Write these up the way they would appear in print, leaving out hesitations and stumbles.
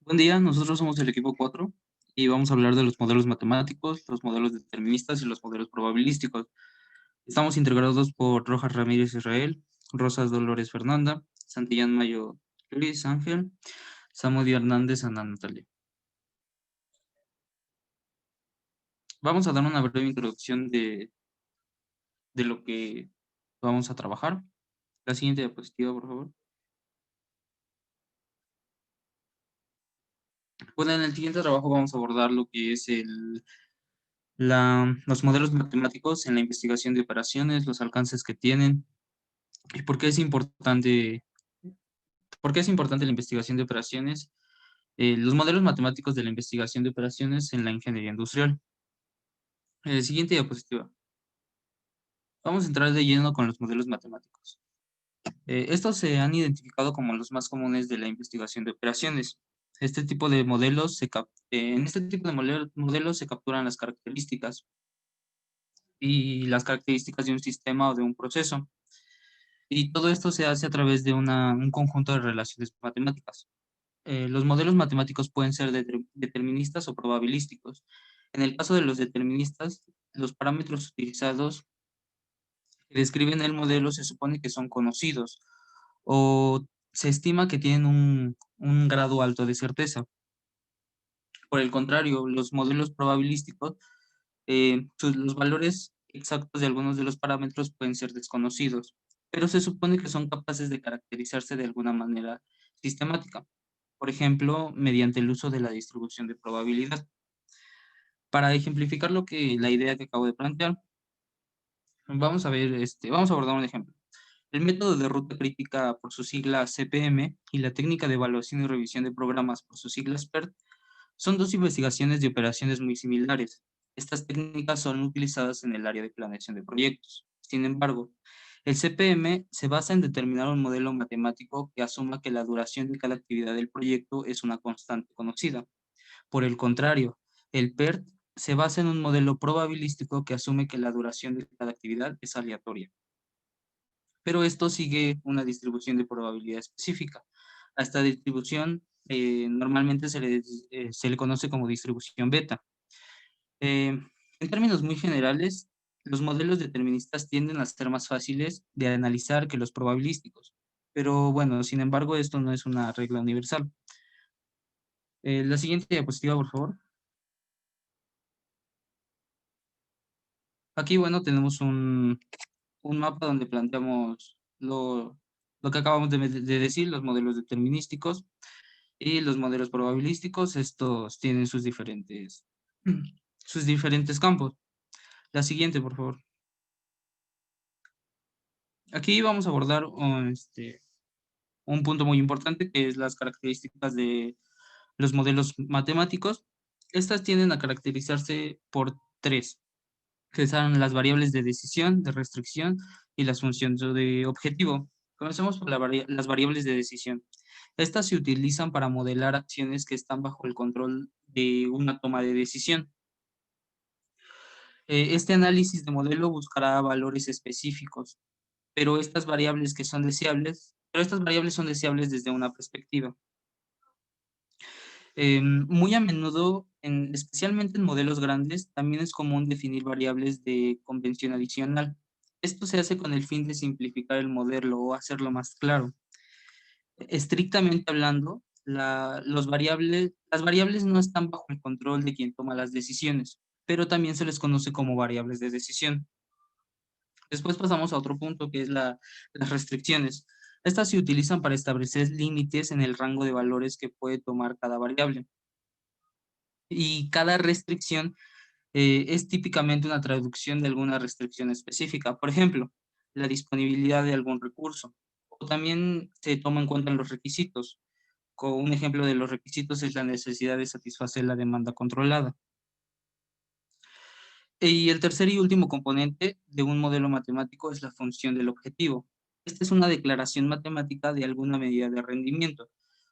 Buen día, nosotros somos el equipo 4 y vamos a hablar de los modelos matemáticos, los modelos deterministas y los modelos probabilísticos. Estamos integrados por Rojas Ramírez Israel, Rosas Dolores Fernanda, Santillán Mayo Luis Ángel, Samudio Hernández Ana Natalia. Vamos a dar una breve introducción de lo que vamos a trabajar. La siguiente diapositiva, por favor. Bueno, en el siguiente trabajo vamos a abordar lo que es los modelos matemáticos en la investigación de operaciones, los alcances que tienen y por qué es importante la investigación de operaciones, los modelos matemáticos de la investigación de operaciones en la ingeniería industrial. Siguiente diapositiva. Vamos a entrar de lleno con los modelos matemáticos. Estos se han identificado como los más comunes de la investigación de operaciones. Este tipo de modelos en este tipo de modelos se capturan las características y las características de un sistema o de un proceso. Y todo esto se hace a través de un conjunto de relaciones matemáticas. Los modelos matemáticos pueden ser deterministas o probabilísticos. En el caso de los deterministas, los parámetros utilizados que describen el modelo se supone que son conocidos o se estima que tienen un grado alto de certeza. Por el contrario, los modelos probabilísticos, los valores exactos de algunos de los parámetros pueden ser desconocidos, pero se supone que son capaces de caracterizarse de alguna manera sistemática. Por ejemplo, mediante el uso de la distribución de probabilidad. Para ejemplificar la idea que acabo de plantear, vamos a abordar un ejemplo. El método de ruta crítica por su sigla CPM y la técnica de evaluación y revisión de programas por sus siglas PERT son dos investigaciones de operaciones muy similares. Estas técnicas son utilizadas en el área de planeación de proyectos. Sin embargo, el CPM se basa en determinar un modelo matemático que asuma que la duración de cada actividad del proyecto es una constante conocida. Por el contrario, el PERT se basa en un modelo probabilístico que asume que la duración de cada actividad es aleatoria. Pero esto sigue una distribución de probabilidad específica. A esta distribución normalmente se le conoce como distribución beta. En términos muy generales, los modelos deterministas tienden a ser más fáciles de analizar que los probabilísticos. Pero bueno, sin embargo, esto no es una regla universal. La siguiente diapositiva, por favor. Aquí, bueno, tenemos un mapa donde planteamos lo que acabamos de decir, los modelos determinísticos y los modelos probabilísticos. Estos tienen sus diferentes campos. La siguiente, por favor. Aquí vamos a abordar un punto muy importante que es las características de los modelos matemáticos. Estas tienden a caracterizarse por tres, que son las variables de decisión, de restricción y las funciones de objetivo. Comencemos por las variables de decisión. Estas se utilizan para modelar acciones que están bajo el control de una toma de decisión. Este análisis de modelo buscará valores específicos, pero estas variables son deseables desde una perspectiva. Muy a menudo, especialmente en modelos grandes, también es común definir variables de convención adicional. Esto se hace con el fin de simplificar el modelo o hacerlo más claro. Estrictamente hablando, las variables no están bajo el control de quien toma las decisiones, pero también se les conoce como variables de decisión. Después pasamos a otro punto que es las restricciones. Estas se utilizan para establecer límites en el rango de valores que puede tomar cada variable. Y cada restricción es típicamente una traducción de alguna restricción específica. Por ejemplo, la disponibilidad de algún recurso. O también se toma en cuenta los requisitos. Un ejemplo de los requisitos es la necesidad de satisfacer la demanda controlada. Y el tercer y último componente de un modelo matemático es la función del objetivo. Esta es una declaración matemática de alguna medida de rendimiento,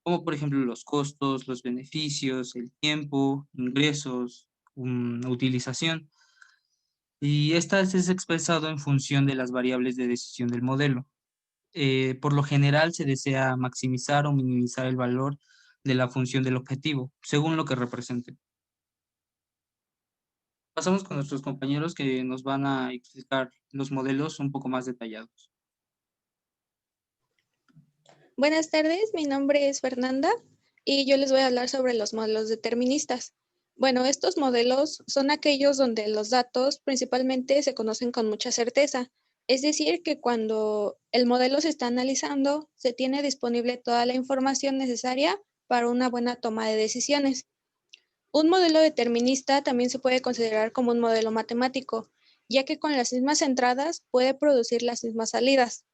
como por ejemplo los costos, los beneficios, el tiempo, ingresos, utilización. Y esta es expresado en función de las variables de decisión del modelo. Por lo general se desea maximizar o minimizar el valor de la función del objetivo, según lo que represente. Pasamos con nuestros compañeros que nos van a explicar los modelos un poco más detallados. Buenas tardes, mi nombre es Fernanda y yo les voy a hablar sobre los modelos deterministas. Bueno, estos modelos son aquellos donde los datos principalmente se conocen con mucha certeza, es decir, que cuando el modelo se está analizando, se tiene disponible toda la información necesaria para una buena toma de decisiones. Un modelo determinista también se puede considerar como un modelo matemático, ya que con las mismas entradas puede producir las mismas salidas.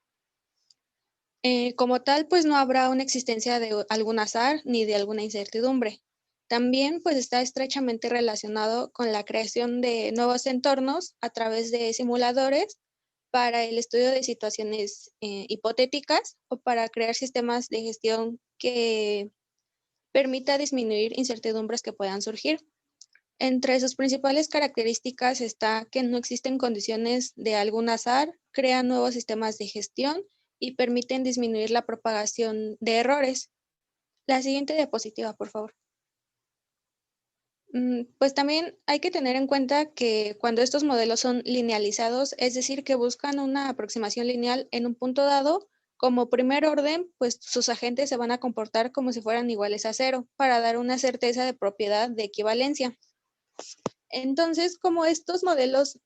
Como tal, pues no habrá una existencia de algún azar ni de alguna incertidumbre. También pues está estrechamente relacionado con la creación de nuevos entornos a través de simuladores para el estudio de situaciones hipotéticas o para crear sistemas de gestión que permita disminuir incertidumbres que puedan surgir. Entre sus principales características está que no existen condiciones de algún azar, crean nuevos sistemas de gestión y permiten disminuir la propagación de errores. La siguiente diapositiva, por favor. Pues también hay que tener en cuenta que cuando estos modelos son linealizados, es decir, que buscan una aproximación lineal en un punto dado, como primer orden, pues sus agentes se van a comportar como si fueran iguales a cero para dar una certeza de propiedad de equivalencia. Entonces, como estos modelos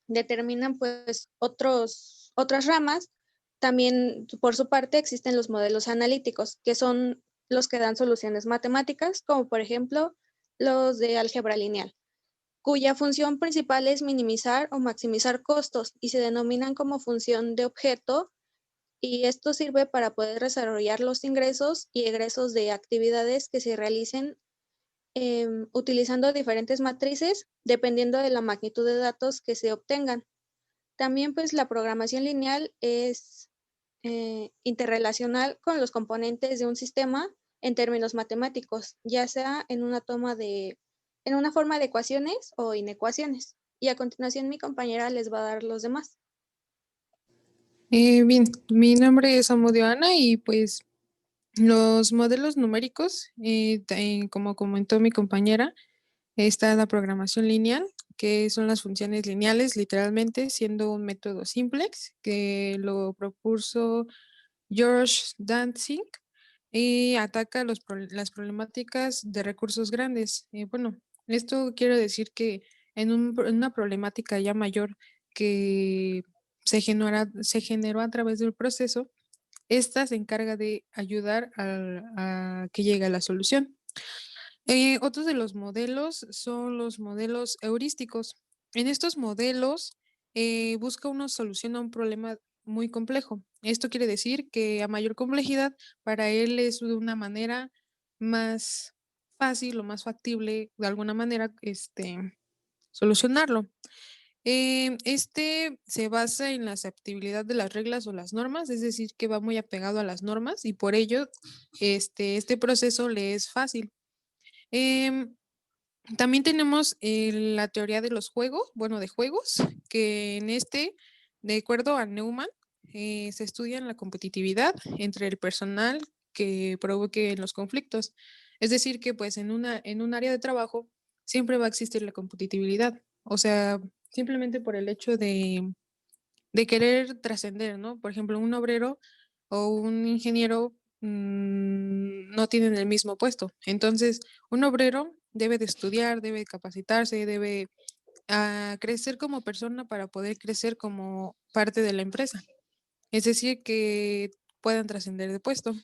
determinan pues otras ramas, también por su parte existen los modelos analíticos, que son los que dan soluciones matemáticas, como por ejemplo los de álgebra lineal, cuya función principal es minimizar o maximizar costos y se denominan como función de objeto, y esto sirve para poder desarrollar los ingresos y egresos de actividades que se realicen utilizando diferentes matrices dependiendo de la magnitud de datos que se obtengan. También pues la programación lineal es interrelacional con los componentes de un sistema en términos matemáticos, ya sea en una en una forma de ecuaciones o inecuaciones. Y a continuación mi compañera les va a dar los demás. Bien, mi nombre es Amudio Ana y pues los modelos numéricos, como comentó mi compañera, está la programación lineal, que son las funciones lineales, literalmente, siendo un método simplex que lo propuso George Dantzig y ataca las problemáticas de recursos grandes. Bueno, esto quiere decir que en una problemática ya mayor que se generó a través del proceso, esta se encarga de ayudar a que llegue a la solución. Otros de los modelos son los modelos heurísticos. En estos modelos busca una solución a un problema muy complejo. Esto quiere decir que a mayor complejidad, para él es de una manera más fácil o más factible, de alguna manera, solucionarlo. Este se basa en la aceptabilidad de las reglas o las normas, es decir, que va muy apegado a las normas y por ello este proceso le es fácil. Em, También tenemos la teoría de los juegos, bueno, de juegos, que en de acuerdo a Neumann, se estudia la competitividad entre el personal que provoque los conflictos. Es decir, que pues en un área de trabajo siempre va a existir la competitividad. O sea, simplemente por el hecho de querer trascender, ¿no? Por ejemplo, un obrero o un ingeniero no tienen el mismo puesto. Entonces, un obrero debe de estudiar, debe de capacitarse, debe crecer como persona para poder crecer como parte de la empresa. Es decir, que puedan trascender de puesto.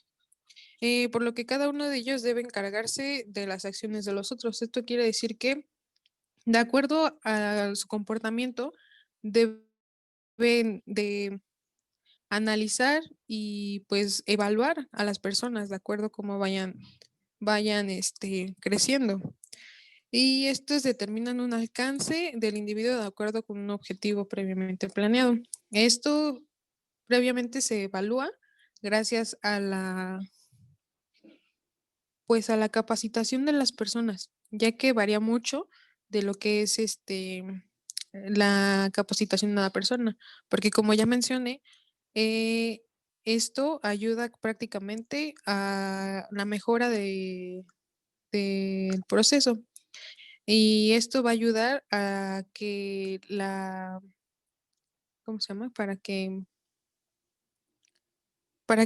Por lo que cada uno de ellos debe encargarse de las acciones de los otros. Esto quiere decir que, de acuerdo a su comportamiento, deben de analizar y pues evaluar a las personas de acuerdo a cómo vayan creciendo. Y estos determinan un alcance del individuo de acuerdo con un objetivo previamente planeado. Esto previamente se evalúa gracias a pues a la capacitación de las personas, ya que varía mucho de lo que es la capacitación de una persona, porque como ya mencioné, Esto ayuda prácticamente a la mejora del proceso. Y esto va a ayudar a que ¿cómo se llama? Para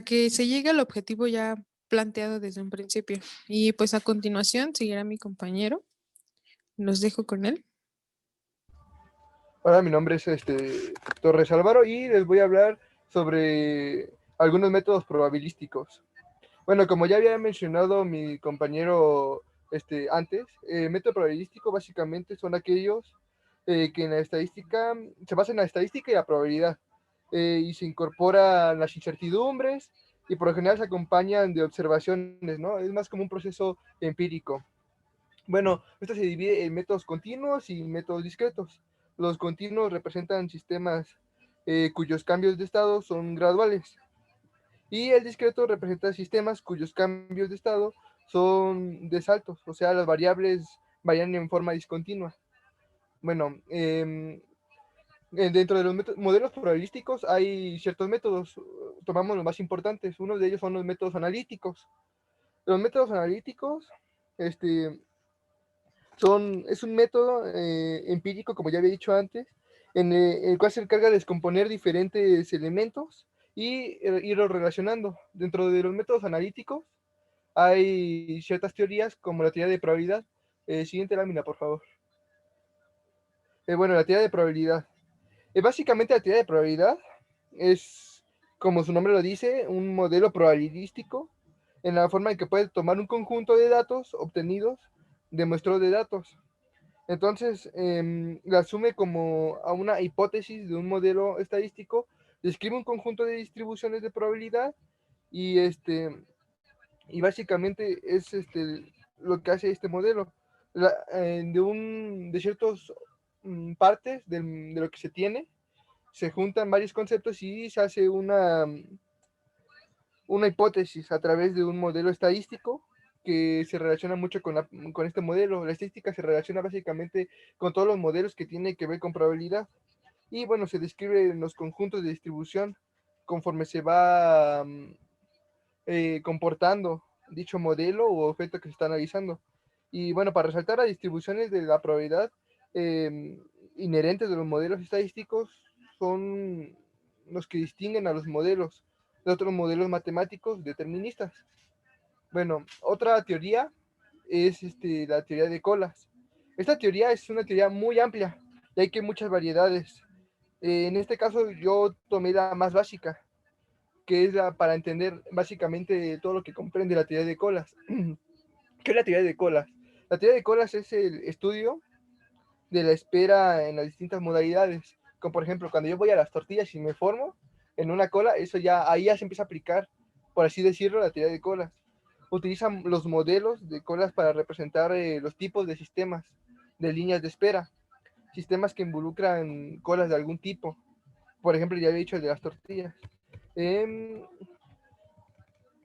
que se llegue al objetivo ya planteado desde un principio. Y pues a continuación seguirá mi compañero. Los dejo con él. Hola, mi nombre es Torres Álvaro y les voy a hablar sobre algunos métodos probabilísticos. Bueno, como ya había mencionado mi compañero antes, método probabilístico básicamente son aquellos que en la estadística se basan en la estadística y la probabilidad y se incorporan las incertidumbres y por lo general se acompañan de observaciones, ¿no? Es más como un proceso empírico. Bueno, esto se divide en métodos continuos y métodos discretos. Los continuos representan sistemas cuyos cambios de estado son graduales y el discreto representa sistemas cuyos cambios de estado son de saltos, o sea, las variables varían en forma discontinua. Bueno, dentro de los modelos probabilísticos hay ciertos métodos, tomamos los más importantes, uno de ellos son los métodos analíticos. Los métodos analíticos, este, es un método empírico, como ya había dicho antes, en el cual se encarga de descomponer diferentes elementos y irlos relacionando. Dentro de los métodos analíticos hay ciertas teorías, como la teoría de probabilidad. Siguiente lámina, por favor. Bueno, la teoría de probabilidad. Básicamente la teoría de probabilidad es, como su nombre lo dice, un modelo probabilístico en la forma en que puede tomar un conjunto de datos obtenidos de muestreo de datos. Entonces, la asume como a una hipótesis de un modelo estadístico, describe un conjunto de distribuciones de probabilidad y, y básicamente es lo que hace este modelo. De ciertas partes de lo que se tiene, se juntan varios conceptos y se hace una hipótesis a través de un modelo estadístico que se relaciona mucho con este modelo. La estadística se relaciona básicamente con todos los modelos que tienen que ver con probabilidad. Y bueno, se describen los conjuntos de distribución conforme se va comportando dicho modelo o objeto que se está analizando. Y bueno, para resaltar las distribuciones de la probabilidad eh, inherentes de los modelos estadísticos son los que distinguen a los modelos de otros modelos matemáticos deterministas. Bueno, otra teoría es la teoría de colas. Esta teoría es una teoría muy amplia, y hay que muchas variedades. En este caso yo tomé la más básica, que es para entender básicamente todo lo que comprende la teoría de colas. ¿Qué es la teoría de colas? La teoría de colas es el estudio de la espera en las distintas modalidades. Como por ejemplo, cuando yo voy a las tortillas y me formo en una cola, ahí ya se empieza a aplicar, por así decirlo, la teoría de colas. Utilizan los modelos de colas para representar los tipos de sistemas de líneas de espera, sistemas que involucran colas de algún tipo. Por ejemplo, ya había dicho el de las tortillas. Eh,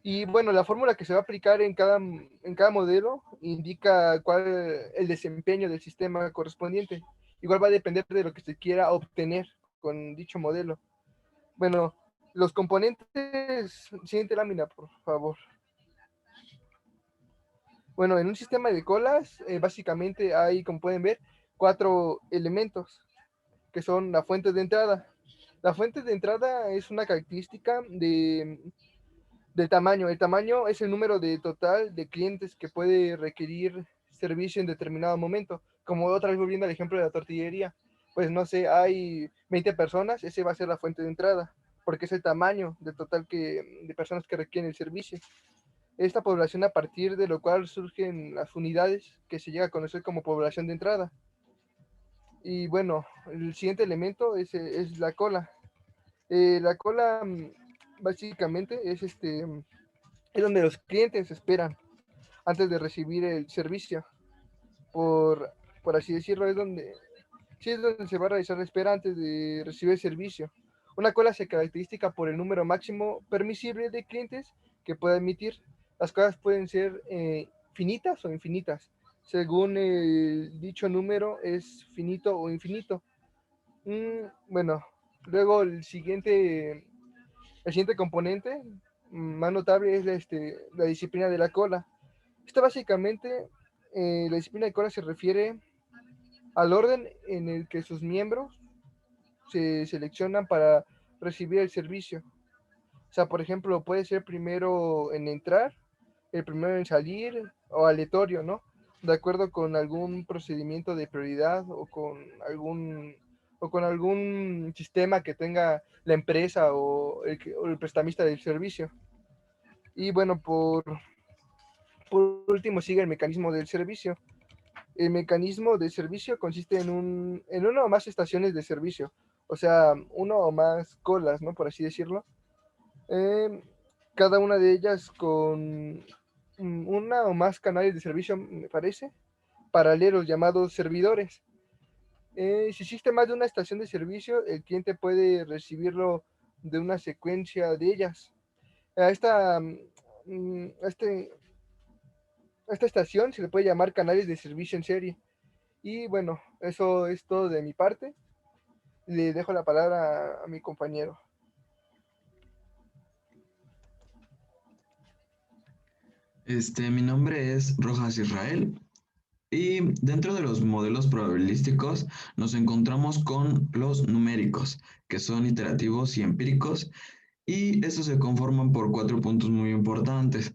y bueno, la fórmula que se va a aplicar en cada modelo indica cuál el desempeño del sistema correspondiente. Igual va a depender de lo que se quiera obtener con dicho modelo. Bueno, los componentes, siguiente lámina, por favor. Bueno, en un sistema de colas, básicamente hay, como pueden ver, 4 elementos, que son la fuente de entrada. La fuente de entrada es una característica del tamaño. El tamaño es el número de total de clientes que puede requerir servicio en determinado momento. Como otra vez volviendo al ejemplo de la tortillería, pues no sé, hay 20 personas, ese va a ser la fuente de entrada, porque es el tamaño de total de personas que requieren el servicio. Esta población a partir de lo cual surgen las unidades que se llega a conocer como población de entrada. Y bueno, el siguiente elemento es la cola. La cola básicamente es donde los clientes esperan antes de recibir el servicio. Por, por así decirlo, sí, es donde se va a realizar la espera antes de recibir el servicio. Una cola se caracteriza por el número máximo permisible de clientes que pueda emitir. Las colas pueden ser finitas o infinitas, según el dicho número es finito o infinito. Bueno, luego el siguiente El siguiente componente más notable es la disciplina de la cola. Esta básicamente, la disciplina de cola se refiere al orden en el que sus miembros se seleccionan para recibir el servicio. O sea, por ejemplo, puede ser primero en entrar, el primero en salir o aleatorio, ¿no? De acuerdo con algún procedimiento de prioridad o con algún sistema que tenga la empresa o el prestamista del servicio. Y bueno, por último sigue el mecanismo del servicio. El mecanismo de servicio consiste en una o más estaciones de servicio, o sea, uno o más colas, ¿no? Por así decirlo. Eh, Cada una de ellas con una o más canales de servicio, me parece, paralelos llamados servidores. Si existe más de una estación de servicio, el cliente puede recibirlo de una secuencia de ellas. A esta, mm, a este, a esta estación se le puede llamar canales de servicio en serie. Y bueno, eso es todo de mi parte. Le dejo la palabra a mi compañero. Mi nombre es Rojas Israel y dentro de los modelos probabilísticos nos encontramos con los numéricos, que son iterativos y empíricos, y estos se conforman por 4 puntos muy importantes.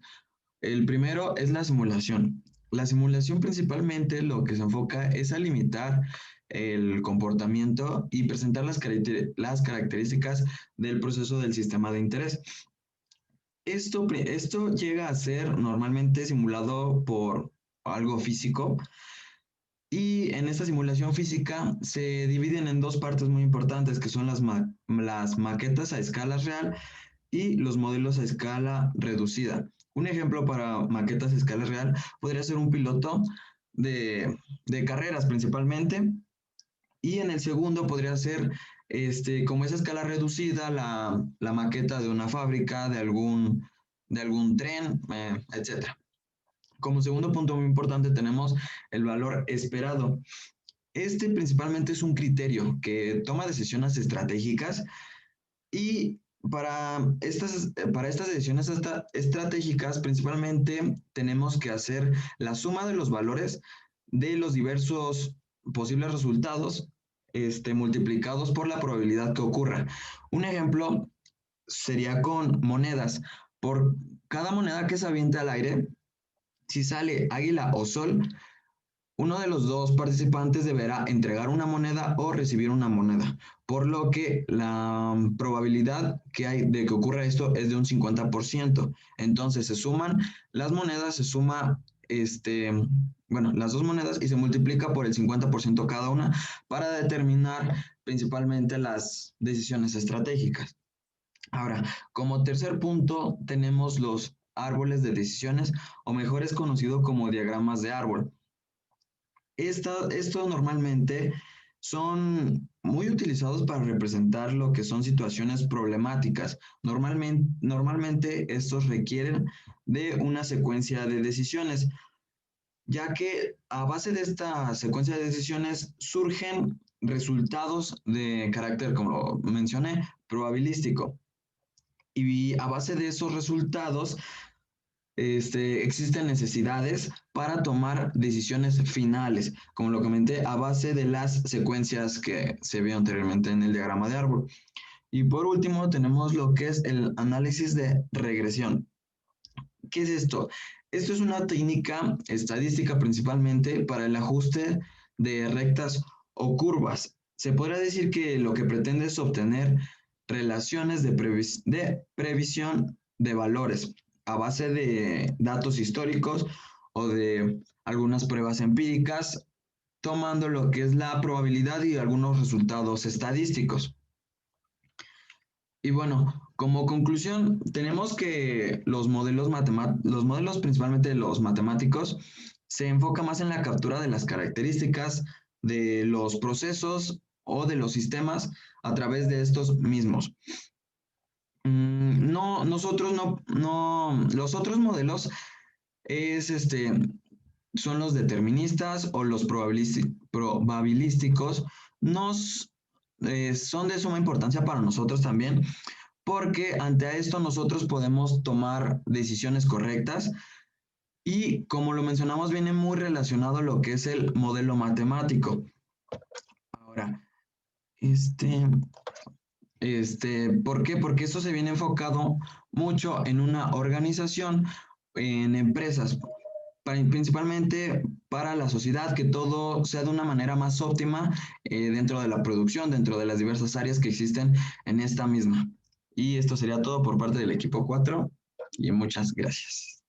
El primero es la simulación. La simulación principalmente lo que se enfoca es a limitar el comportamiento y presentar las características del proceso del sistema de interés. Esto llega a ser normalmente simulado por algo físico y en esta simulación física se dividen en dos partes muy importantes que son las maquetas a escala real y los modelos a escala reducida. Un ejemplo para maquetas a escala real podría ser un piloto de carreras principalmente, y en el segundo podría ser como esa escala reducida, la maqueta de una fábrica, de algún tren, etc. Como segundo punto muy importante tenemos el valor esperado. Este principalmente es un criterio que toma decisiones estratégicas y para estas decisiones estratégicas principalmente tenemos que hacer la suma de los valores de los diversos posibles resultados multiplicados por la probabilidad que ocurra. Un ejemplo sería con monedas. Por cada moneda que se aviente al aire, si sale águila o sol, uno de los dos participantes deberá entregar una moneda o recibir una moneda, por lo que la probabilidad que hay de que ocurra esto es de un 50%. Entonces se suman las monedas, las dos monedas y se multiplica por el 50% cada una para determinar principalmente las decisiones estratégicas. Ahora, como tercer punto tenemos los árboles de decisiones, o mejor es conocido como diagramas de árbol. Estos normalmente son muy utilizados para representar lo que son situaciones problemáticas. Normalmente estos requieren de una secuencia de decisiones, ya que a base de esta secuencia de decisiones surgen resultados de carácter, como lo mencioné, probabilístico. Y a base de esos resultados existen necesidades para tomar decisiones finales, como lo comenté, a base de las secuencias que se vio anteriormente en el diagrama de árbol. Y por último, tenemos lo que es el análisis de regresión. ¿Qué es esto? Esto es una técnica estadística principalmente para el ajuste de rectas o curvas. Se podría decir que lo que pretende es obtener relaciones de previsión de valores a base de datos históricos o de algunas pruebas empíricas, tomando lo que es la probabilidad y algunos resultados estadísticos. Y bueno, como conclusión, tenemos que los modelos principalmente los matemáticos, se enfoca más en la captura de las características de los procesos o de los sistemas a través de estos mismos. Los otros modelos son los deterministas o los probabilísticos. Son de suma importancia para nosotros también, porque ante esto nosotros podemos tomar decisiones correctas y como lo mencionamos viene muy relacionado a lo que es el modelo matemático. Ahora, ¿por qué? Porque esto se viene enfocado mucho en una organización, en empresas, principalmente para la sociedad, que todo sea de una manera más óptima dentro de la producción, dentro de las diversas áreas que existen en esta misma. Y esto sería todo por parte del equipo 4 y muchas gracias.